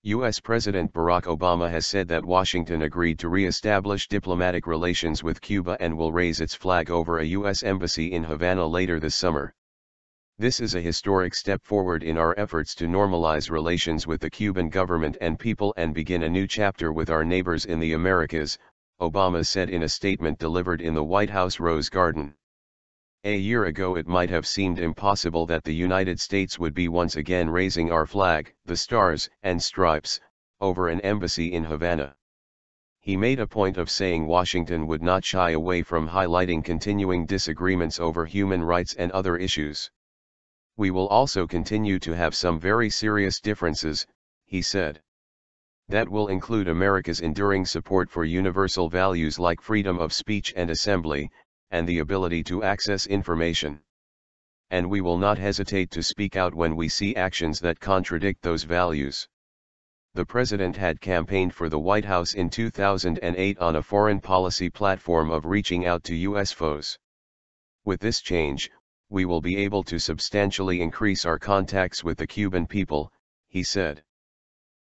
U.S. President Barack Obama has said that Washington agreed to re-establish diplomatic relations with Cuba and will raise its flag over a U.S. embassy in Havana later this summer. This is a historic step forward in our efforts to normalize relations with the Cuban government and people and begin a new chapter with our neighbors in the Americas, Obama said in a statement delivered in the White House Rose Garden. A year ago it might have seemed impossible that the United States would be once again raising our flag, the stars and stripes, over an embassy in Havana. He made a point of saying Washington would not shy away from highlighting continuing disagreements over human rights and other issues. We will also continue to have some very serious differences, he said. That will include America's enduring support for universal values like freedom of speech and assembly, and the ability to access information. And we will not hesitate to speak out when we see actions that contradict those values. The president had campaigned for the White House in 2008 on a foreign policy platform of reaching out to U.S. foes. With this change, we will be able to substantially increase our contacts with the Cuban people, he said.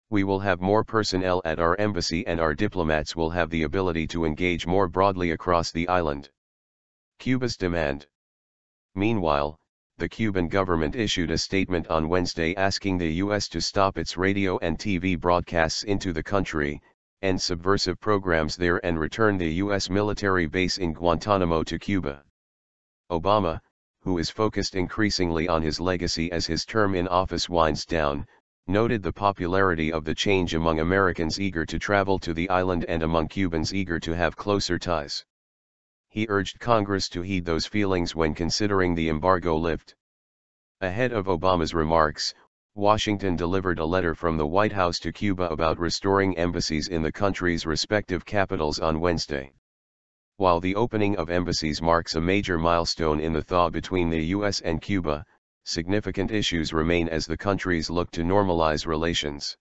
We will have more personnel at our embassy and our diplomats will have the ability to engage more broadly across the island. Cuba's demand. Meanwhile, the Cuban government issued a statement on Wednesday asking the U.S. to stop its radio and TV broadcasts into the country, end subversive programs there and return the U.S. military base in Guantanamo to Cuba. Obama, who is focused increasingly on his legacy as his term in office winds down, noted the popularity of the change among Americans eager to travel to the island and among Cubans eager to have closer ties. He urged Congress to heed those feelings when considering the embargo lift. Ahead of Obama's remarks, Washington delivered a letter from the White House to Cuba about restoring embassies in the country's respective capitals on Wednesday. While the opening of embassies marks a major milestone in the thaw between the U.S. and Cuba, significant issues remain as the countries look to normalize relations.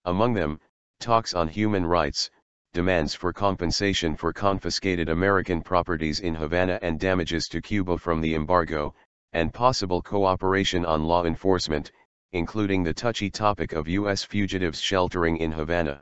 Among them, talks on human rights, demands for compensation for confiscated American properties in Havana and damages to Cuba from the embargo, and possible cooperation on law enforcement, including the touchy topic of U.S. fugitives sheltering in Havana.